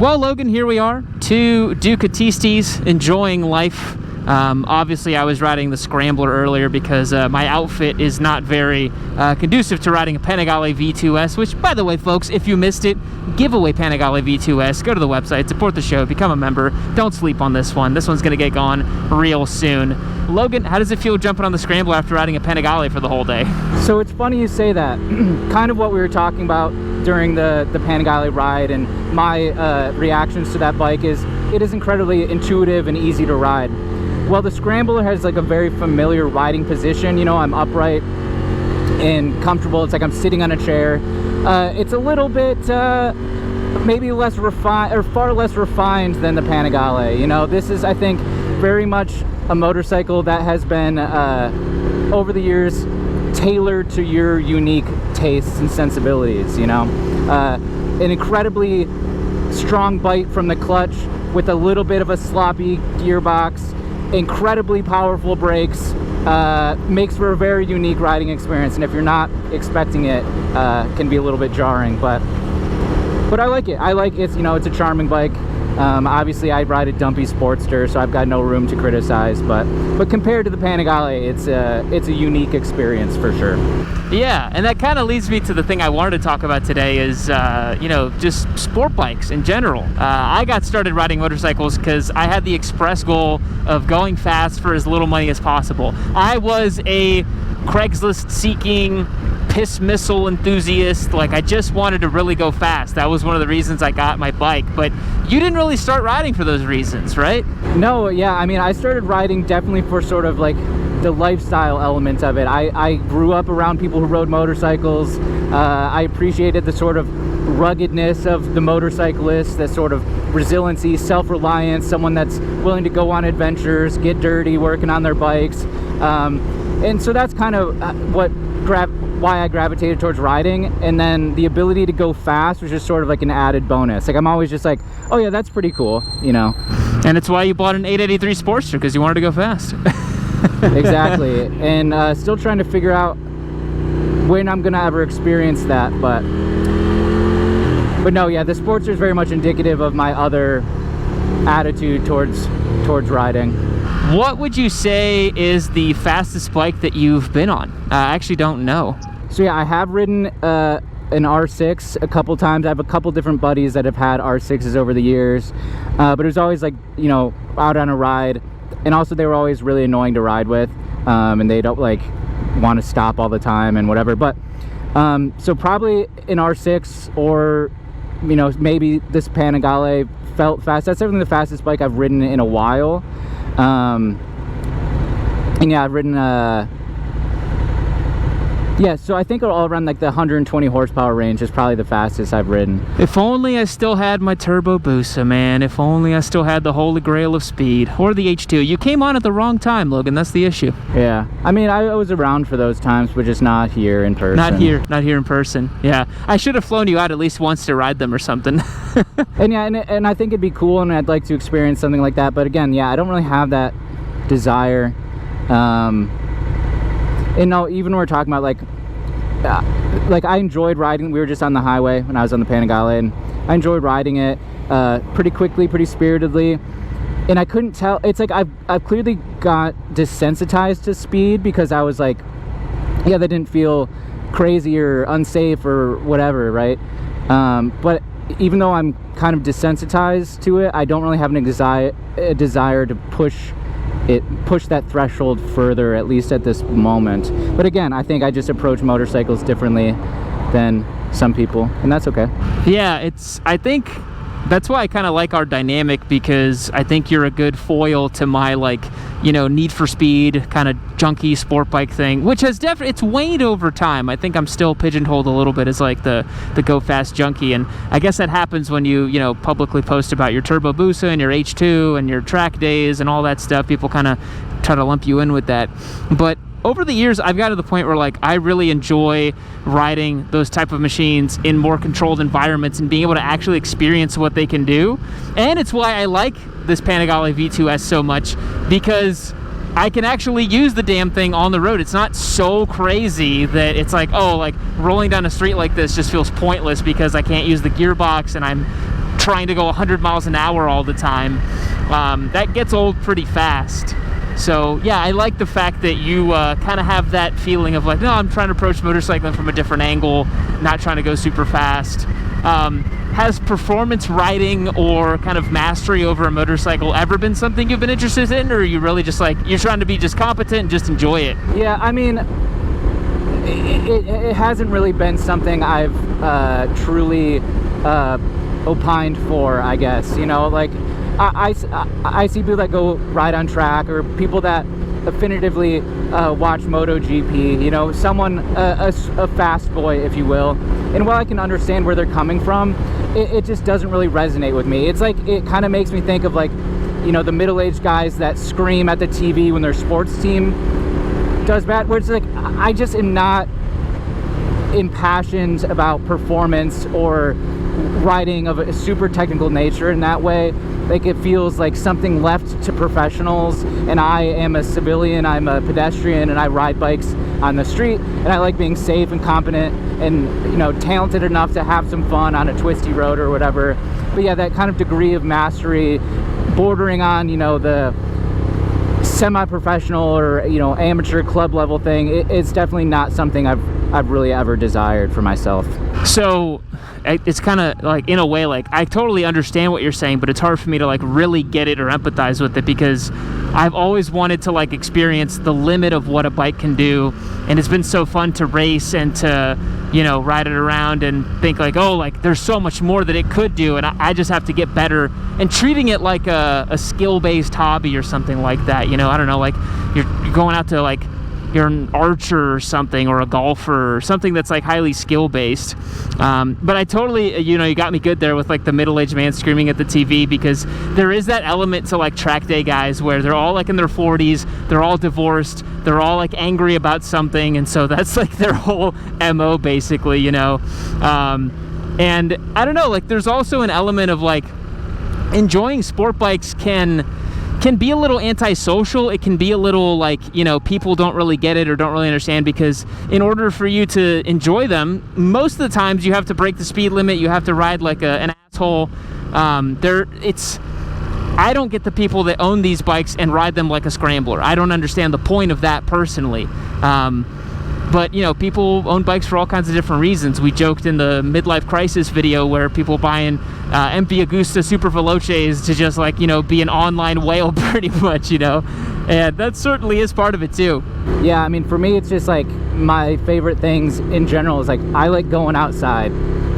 Well, Logan, here we are, two Ducatistes enjoying life. Obviously, I was riding the Scrambler earlier because my outfit is not very conducive to riding a Panigale V2S, which, by the way, folks, if you missed it, giveaway Panigale V2S. Go to the website, support the show, become a member. Don't sleep on this one. This one's going to get gone real soon. Logan, how does it feel jumping on the Scrambler after riding a Panigale for the whole day? So it's funny you say that. Kind of what we were talking about during the Panigale ride, and my reactions to that bike is it is incredibly intuitive and easy to ride. Well, the Scrambler has like a very familiar riding position. You know, I'm upright and comfortable. It's like I'm sitting on a chair. It's a little bit maybe less refined, or far less refined than the Panigale. You know, this is, I think, very much a motorcycle that has been over the years tailored to your unique tastes and sensibilities. You know, an incredibly strong bite from the clutch with a little bit of a sloppy gearbox, incredibly powerful brakes, makes for a very unique riding experience, and if you're not expecting it, can be a little bit jarring, but I like it. I like it. You know, it's a charming bike. Obviously I ride a dumpy Sportster, so I've got no room to criticize, but compared to the Panigale, it's a unique experience for sure. Yeah, and that kind of leads me to the thing I wanted to talk about today is, you know, just sport bikes in general. I got started riding motorcycles because I had the express goal of going fast for as little money as possible. I was a Craigslist seeking piss missile enthusiast. Like, I just wanted to really go fast. That was one of the reasons I got my bike. But you didn't really start riding for those reasons, right? No, yeah, I mean, I started riding definitely for sort of like the lifestyle element of it. I grew up around people who rode motorcycles. I appreciated the sort of ruggedness of the motorcyclist, that sort of resiliency, self-reliance, someone that's willing to go on adventures, get dirty, working on their bikes. And so that's kind of why I gravitated towards riding. And then the ability to go fast was just sort of like an added bonus. Like, I'm always just like, oh yeah, that's pretty cool, you know. And it's why you bought an 883 Sportster, because you wanted to go fast. Exactly. And still trying to figure out when I'm gonna ever experience that, but no, yeah, the Sportster is very much indicative of my other attitude towards riding. What would you say is the fastest bike that you've been on? I actually don't know. So yeah, I have ridden an R6 a couple times. I have a couple different buddies that have had R6s over the years, but it was always like, you know, out on a ride, and also they were always really annoying to ride with, and they don't like want to stop all the time and whatever. But so probably an R6, or you know, maybe this Panigale felt fast. That's definitely the fastest bike I've ridden in a while. And yeah, I've ridden yeah, so I think all around like the 120 horsepower range is probably the fastest I've ridden. If only I still had my Turbo Hayabusa, man. If only I still had the holy grail of speed. Or the H2. You came on at the wrong time, Logan. That's the issue. Yeah. I mean, I was around for those times, but just not here in person. Not here in person. Yeah. I should have flown you out at least once to ride them or something. And yeah, and I think it'd be cool, and I'd like to experience something like that. But again, yeah, I don't really have that desire. And no, even when we're talking about like I enjoyed riding. We were just on the highway when I was on the Panigale, and I enjoyed riding it pretty quickly, pretty spiritedly. And I couldn't tell. It's like I've clearly got desensitized to speed, because I was like, yeah, that didn't feel crazy or unsafe or whatever, right? But even though I'm kind of desensitized to it, I don't really have a desire to push that threshold further, at least at this moment. But again, I think I just approach motorcycles differently than some people, and that's okay. Yeah, I think that's why I kind of like our dynamic, because I think you're a good foil to my, like, you know, need for speed kind of junky sport bike thing, which has definitely, it's waned over time. I think I'm still pigeonholed a little bit as like the go fast junkie, and I guess that happens when you know, publicly post about your Turbo Hayabusa and your H2 and your track days and all that stuff. People kind of try to lump you in with that. But over the years, I've got to the point where, like, I really enjoy riding those type of machines in more controlled environments and being able to actually experience what they can do. And it's why I like this Panigale V2S so much, because I can actually use the damn thing on the road. It's not so crazy that it's like, oh, like rolling down a street like this just feels pointless because I can't use the gearbox and I'm trying to go 100 miles an hour all the time. That gets old pretty fast. So yeah, I like the fact that you kind of have that feeling of like, no, I'm trying to approach motorcycling from a different angle, not trying to go super fast. Has performance riding or kind of mastery over a motorcycle ever been something you've been interested in, or are you really just like, you're trying to be just competent and just enjoy it? Yeah, I mean, it hasn't really been something I've truly opined for, I guess. You know, like I see people that go ride on track, or people that definitively watch MotoGP, you know, someone, a fast boy, if you will. And while I can understand where they're coming from, it just doesn't really resonate with me. It's like, it kind of makes me think of like, you know, the middle-aged guys that scream at the TV when their sports team does bad, where it's like, I just am not impassioned about performance or riding of a super technical nature in that way. Like, it feels like something left to professionals, and I am a civilian, I'm a pedestrian, and I ride bikes on the street, and I like being safe and competent and, you know, talented enough to have some fun on a twisty road or whatever. But yeah, that kind of degree of mastery bordering on, you know, the semi-professional or, you know, amateur club level thing, it's definitely not something I've really ever desired for myself. So it's kind of like, in a way, like, I totally understand what you're saying, but it's hard for me to like really get it or empathize with it, because I've always wanted to like experience the limit of what a bike can do, and it's been so fun to race and to, you know, ride it around and think like, oh, like there's so much more that it could do, and I just have to get better, and treating it like a skill-based hobby or something like that. You know, I don't know, like you're going out to, like, you're an archer or something, or a golfer or something that's like highly skill based. But I totally, you know, you got me good there with like the middle-aged man screaming at the TV, because there is that element to like track day guys where they're all like in their 40s, they're all divorced, they're all like angry about something, and so that's like their whole MO basically, you know. And I don't know, like there's also an element of like enjoying sport bikes can be a little antisocial. It can be a little like, you know, people don't really get it or don't really understand, because in order for you to enjoy them, most of the times you have to break the speed limit, you have to ride like an asshole. I don't get the people that own these bikes and ride them like a scrambler. I don't understand the point of that personally. But, you know, people own bikes for all kinds of different reasons. We joked in the midlife crisis video where people buying MP Agusta Super Veloces to just, like, you know, be an online whale pretty much, you know. And that certainly is part of it too. Yeah, I mean, for me, it's just like my favorite things in general is like, I like going outside.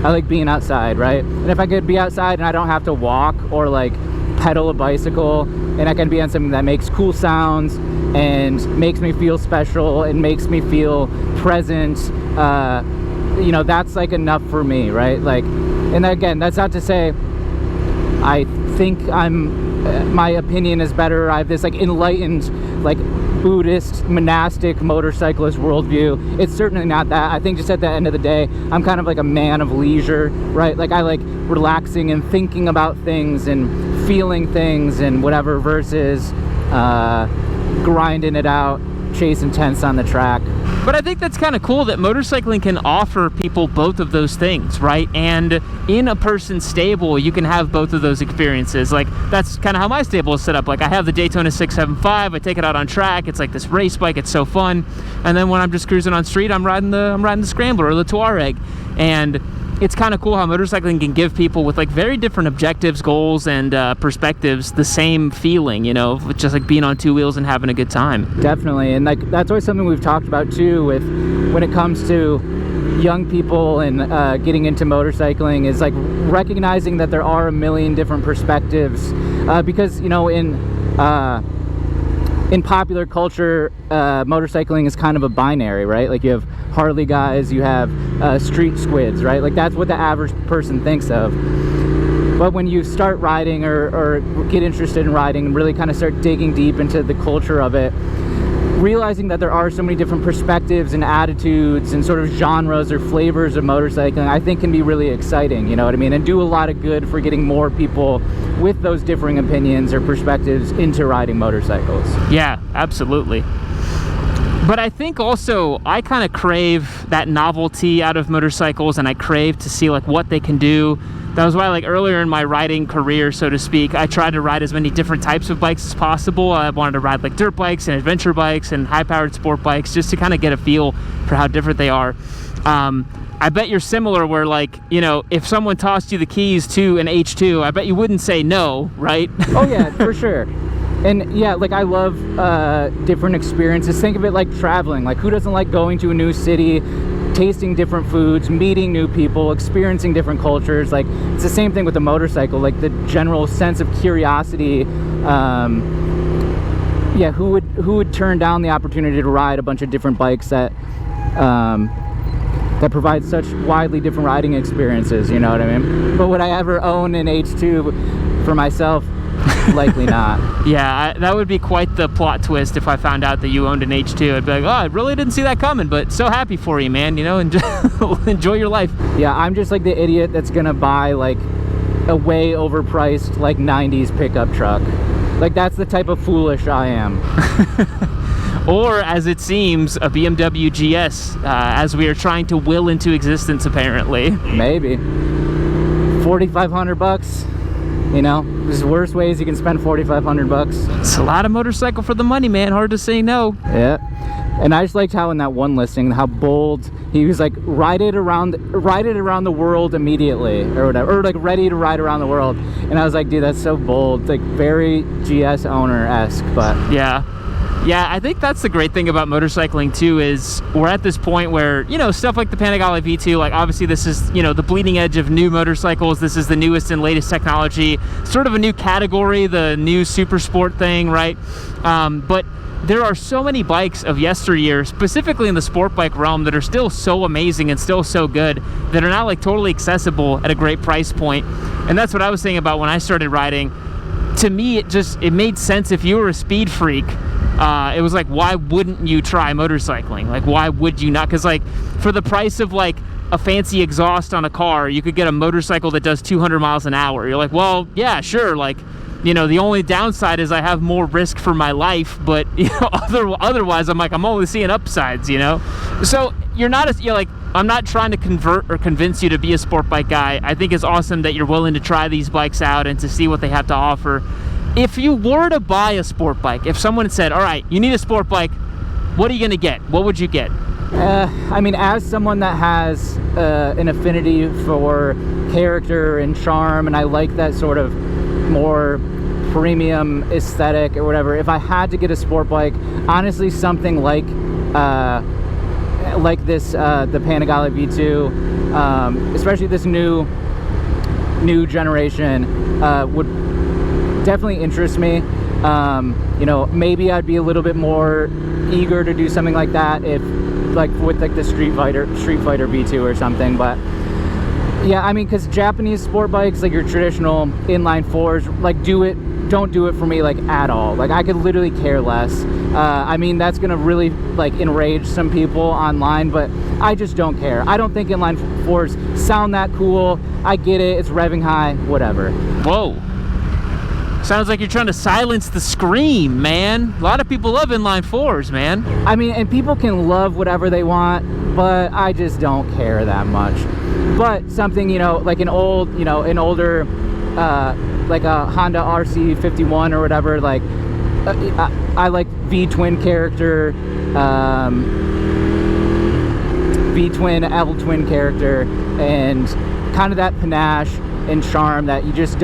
I like being outside, right? And if I could be outside and I don't have to walk or like pedal a bicycle, and I can be on something that makes cool sounds and makes me feel special and makes me feel present, you know, that's like enough for me, right? Like, and again, that's not to say I think my opinion is better. I have this like enlightened, like Buddhist, monastic, motorcyclist worldview. It's certainly not that. I think just at the end of the day, I'm kind of like a man of leisure, right? Like, I like relaxing and thinking about things and feeling things and whatever, versus grinding it out, chasing tents on the track. But I think that's kind of cool that motorcycling can offer people both of those things, right? And in a person's stable, you can have both of those experiences. Like, that's kind of how my stable is set up. Like, I have the Daytona 675, I take it out on track, it's like this race bike, it's so fun. And then when I'm just cruising on street, I'm riding the Scrambler or the Touareg. And it's kind of cool how motorcycling can give people with like very different objectives, goals, and perspectives the same feeling, you know, with just like being on two wheels and having a good time. Definitely. And like, that's always something we've talked about too, with when it comes to young people and getting into motorcycling, is like recognizing that there are a million different perspectives, because, you know, in popular culture, motorcycling is kind of a binary, right? Like, you have Harley guys, you have street squids, right? Like, that's what the average person thinks of. But when you start riding or get interested in riding and really kind of start digging deep into the culture of it, realizing that there are so many different perspectives and attitudes and sort of genres or flavors of motorcycling, I think can be really exciting, you know what I mean? And do a lot of good for getting more people with those differing opinions or perspectives into riding motorcycles. Yeah, absolutely. But I think also I kind of crave that novelty out of motorcycles, and I crave to see like what they can do. That was why, like, earlier in my riding career, so to speak, I tried to ride as many different types of bikes as possible. I wanted to ride like dirt bikes and adventure bikes and high-powered sport bikes, just to kind of get a feel for how different they are. I bet you're similar where, like, you know, if someone tossed you the keys to an H2, I bet you wouldn't say no, right? Oh yeah, for sure. And yeah, like, I love different experiences. Think of it like traveling. Like, who doesn't like going to a new city, tasting different foods, meeting new people, experiencing different cultures? Like, it's the same thing with the motorcycle, like the general sense of curiosity. Yeah, who would turn down the opportunity to ride a bunch of different bikes that provide such widely different riding experiences, you know what I mean? But would I ever own an H2 for myself? Likely not. Yeah, that would be quite the plot twist if I found out that you owned an H2. I'd be like, oh, I really didn't see that coming, but so happy for you, man, you know, and enjoy your life. Yeah, I'm just like the idiot that's gonna buy like a way overpriced like 90s pickup truck. Like, that's the type of foolish I am. Or, as it seems, a BMW GS, as we are trying to will into existence, apparently. Maybe. 4,500 bucks. You know, there's worse ways you can spend 4,500 bucks. It's a lot of motorcycle for the money, man. Hard to say no. Yeah. And I just liked how in that one listing, how bold he was, like, ride it around the world immediately, or whatever, or like ready to ride around the world. And I was like, dude, that's so bold. Like, very GS owner-esque. But yeah, I think that's the great thing about motorcycling too, is we're at this point where, you know, stuff like the Panigale V2, like, obviously this is, you know, the bleeding edge of new motorcycles. This is the newest and latest technology, sort of a new category, the new super sport thing, right? But there are so many bikes of yesteryear, specifically in the sport bike realm, that are still so amazing and still so good, that are now like totally accessible at a great price point. And that's what I was saying about when I started riding. To me, it made sense. If you were a speed freak, it was like, why wouldn't you try motorcycling? Like, why would you not? Because, like, for the price of like a fancy exhaust on a car, you could get a motorcycle that does 200 miles an hour. You're like, well, yeah, sure. Like, you know, the only downside is I have more risk for my life, but, you know, otherwise I'm like, I'm only seeing upsides, you know? So you're like, I'm not trying to convert or convince you to be a sport bike guy. I think it's awesome that you're willing to try these bikes out and to see what they have to offer. If you were to buy a sport bike, if someone said, all right, you need a sport bike, what are you gonna get? What would you get? I mean, as someone that has an affinity for character and charm, and I like that sort of more premium aesthetic or whatever, if I had to get a sport bike, honestly, something like this, the Panigale V2, especially this new generation, would definitely interest me. You know, maybe I'd be a little bit more eager to do something like that if, like, with like the Street Fighter V2 or something. But yeah, I mean, because Japanese sport bikes, like your traditional inline fours, like, don't do it for me, like, at all. Like, I could literally care less. I mean, that's gonna really like enrage some people online, but I just don't care. I don't think inline fours sound that cool. I get it, it's revving high, whatever. Whoa. Sounds like you're trying to silence the scream, man. A lot of people love inline fours, man. I mean, and people can love whatever they want, but I just don't care that much. But something, you know, like an older, like a Honda RC51 or whatever, like, I like V-twin character, V-twin, L-twin character, and kind of that panache and charm that you just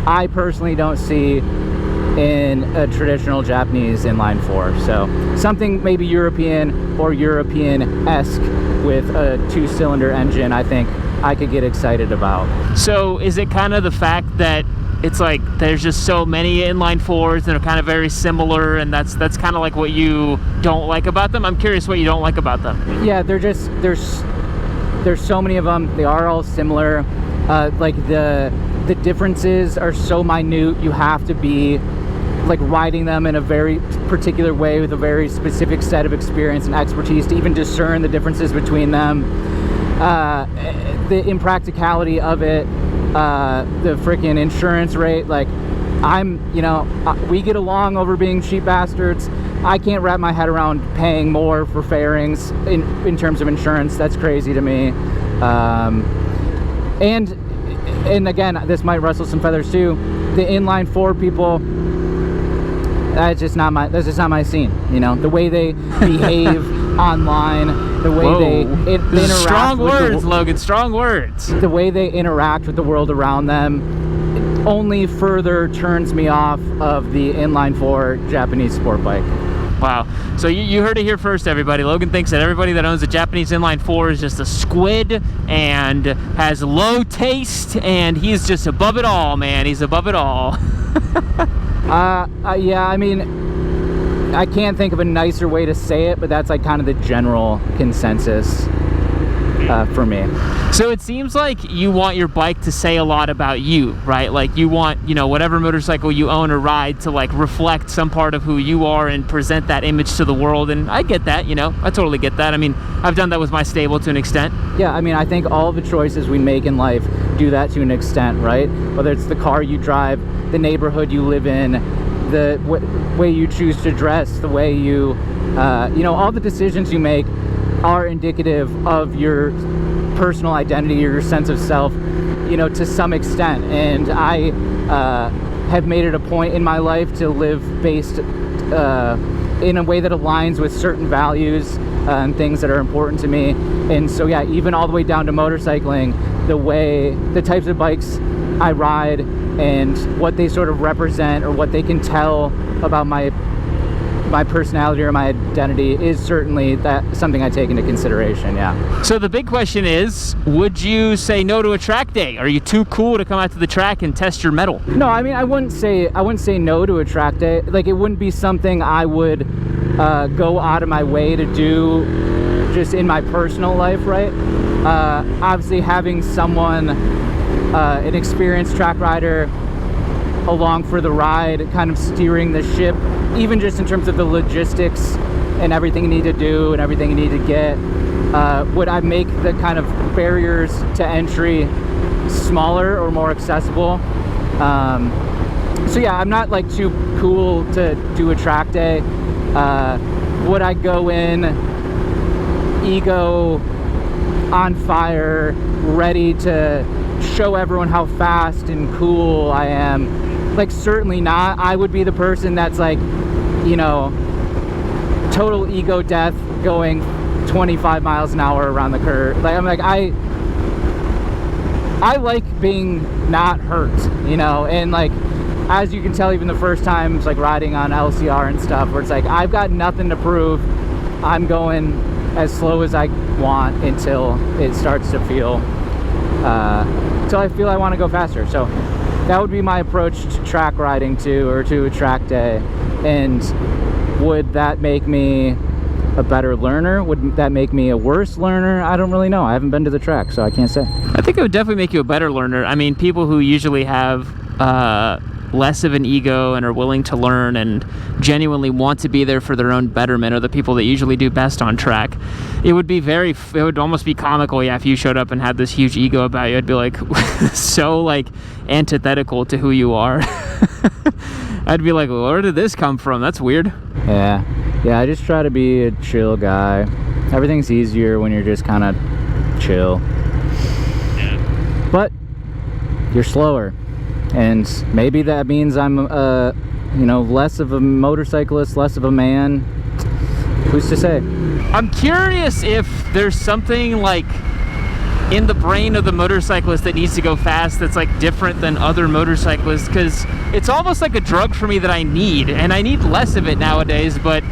I personally don't see in a traditional Japanese inline four. So something maybe European or European-esque with a 2-cylinder engine, I think I could get excited about. So is it kind of the fact that it's like there's just so many inline fours that are kind of very similar, and that's kind of like what you don't like about them? I'm curious what you don't like about them. Yeah, there's so many of them. They are all similar. Like the differences are so minute. You have to be like riding them in a very particular way with a very specific set of experience and expertise to even discern the differences between them. The impracticality of it, the freaking insurance rate, like, we get along over being cheap bastards. I can't wrap my head around paying more for fairings in terms of insurance. That's crazy to me. And and again, this might rustle some feathers too, the inline four people, that's just not my scene. You know, the way they behave online, the way they interact. Strong words, Logan. Strong words. The way they interact with the world around them only further turns me off of the inline four Japanese sport bike. Wow. So you heard it here first, everybody. Logan thinks that everybody that owns a Japanese inline four is just a squid and has low taste, and he's just above it all, man. He's above it all. Yeah, I mean, I can't think of a nicer way to say it, but that's like kind of the general consensus for me. So it seems like you want your bike to say a lot about you, right? Like you want, you know, whatever motorcycle you own or ride to like reflect some part of who you are and present that image to the world. And I get that, you know, I totally get that. I mean, I've done that with my stable to an extent. Yeah, I mean, I think all the choices we make in life do that to an extent, right? Whether it's the car you drive, the neighborhood you live in, the way you choose to dress, the way you know, all the decisions you make are indicative of your personal identity or your sense of self, you know, to some extent. And I have made it a point in my life to live based in a way that aligns with certain values and things that are important to me. And so yeah, even all the way down to motorcycling, the types of bikes I ride and what they sort of represent or what they can tell about my personality or my identity is certainly something I take into consideration. Yeah. So the big question is, would you say no to a track day? Are you too cool to come out to the track and test your mettle? No, I mean, I wouldn't say no to a track day. Like, it wouldn't be something I would go out of my way to do just in my personal life, right? Obviously having someone, an experienced track rider along for the ride, kind of steering the ship, even just in terms of the logistics and everything you need to do and everything you need to get, would I make the kind of barriers to entry smaller or more accessible? So yeah, I'm not like too cool to do a track day. Would I go in ego on fire, ready to show everyone how fast and cool I am? Like, certainly not. I would be the person that's like, you know, total ego death going 25 miles an hour around the curve. Like, I'm like, I like being not hurt, you know, and like, as you can tell, even the first times like riding on LCR and stuff, where it's like, I've got nothing to prove. I'm going as slow as I want until it starts to feel, until I feel I want to go faster. So that would be my approach to track riding too, or to a track day. And would that make me a better learner? Would that make me a worse learner? I don't really know. I haven't been to the track, so I can't say. I think it would definitely make you a better learner. I mean, people who usually have less of an ego and are willing to learn and genuinely want to be there for their own betterment are the people that usually do best on track. It would almost be comical, yeah, if you showed up and had this huge ego about you. I'd be like, so like antithetical to who you are. I'd be like, well, where did this come from? That's weird. Yeah, I just try to be a chill guy. Everything's easier when you're just kind of chill. Yeah. But you're slower. And maybe that means I'm, you know, less of a motorcyclist, less of a man. Who's to say? I'm curious if there's something like in the brain of the motorcyclist that needs to go fast that's like different than other motorcyclists, because it's almost like a drug for me that I need, and I need less of it nowadays. But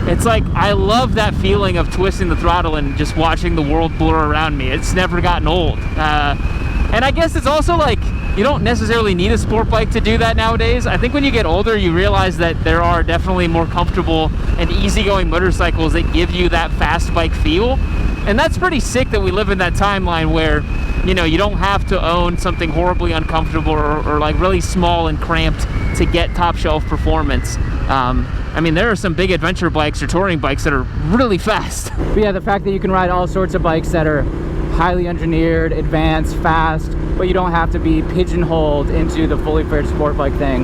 it's like, I love that feeling of twisting the throttle and just watching the world blur around me. It's never gotten old. And I guess it's also like, you don't necessarily need a sport bike to do that nowadays. I think when you get older, you realize that there are definitely more comfortable and easygoing motorcycles that give you that fast bike feel. And that's pretty sick that we live in that timeline where, you know, you don't have to own something horribly uncomfortable or like really small and cramped to get top shelf performance. I mean, there are some big adventure bikes or touring bikes that are really fast. But yeah, the fact that you can ride all sorts of bikes that are highly engineered, advanced, fast, but you don't have to be pigeonholed into the fully fledged sport bike thing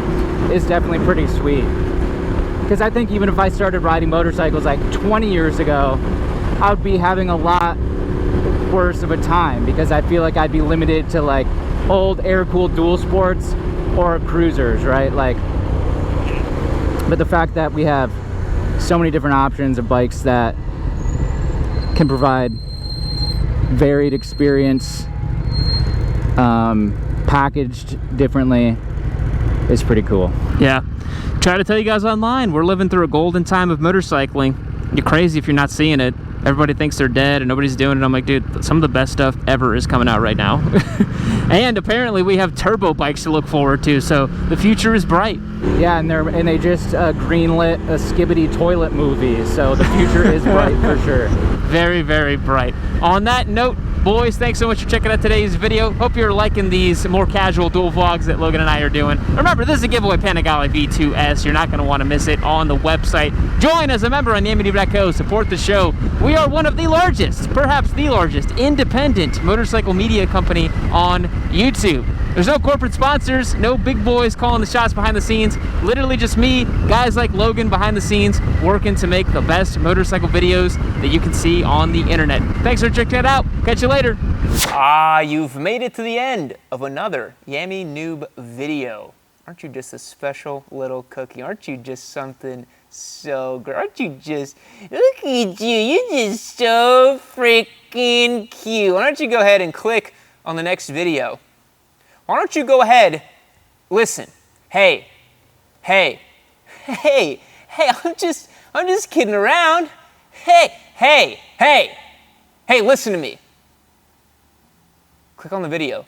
is definitely pretty sweet. Because I think even if I started riding motorcycles like 20 years ago, I would be having a lot worse of a time, because I feel like I'd be limited to like old air-cooled dual sports or cruisers, right? Like, but the fact that we have so many different options of bikes that can provide varied experience, packaged differently, is pretty cool. Yeah. Try to tell you guys online, we're living through a golden time of motorcycling. You're crazy if you're not seeing it. Everybody thinks they're dead and nobody's doing it. I'm like, dude, some of the best stuff ever is coming out right now. And apparently we have turbo bikes to look forward to, so the future is bright. Yeah, and they just greenlit a Skibbity toilet movie, so the future is bright for sure. Very, very bright. On that note, boys, thanks so much for checking out today's video. Hope you're liking these more casual dual vlogs that Logan and I are doing. Remember, this is a giveaway Panigale V2S. You're not going to want to miss it on the website. Join as a member on YamiNoob.co. Support the show. We are one of the largest, perhaps the largest, independent motorcycle media company on YouTube. There's no corporate sponsors, no big boys calling the shots behind the scenes. Literally just me, guys like Logan behind the scenes, working to make the best motorcycle videos that you can see on the internet. Thanks for checking it out. Catch you later. Ah, you've made it to the end of another YamiNoob video. Aren't you just a special little cookie? Aren't you just something so great? Aren't you just, look at you, you're just so freaking cute. Why don't you go ahead and click on the next video? Why don't you go ahead, listen, hey, I'm just kidding around. Hey, listen to me. Click on the video.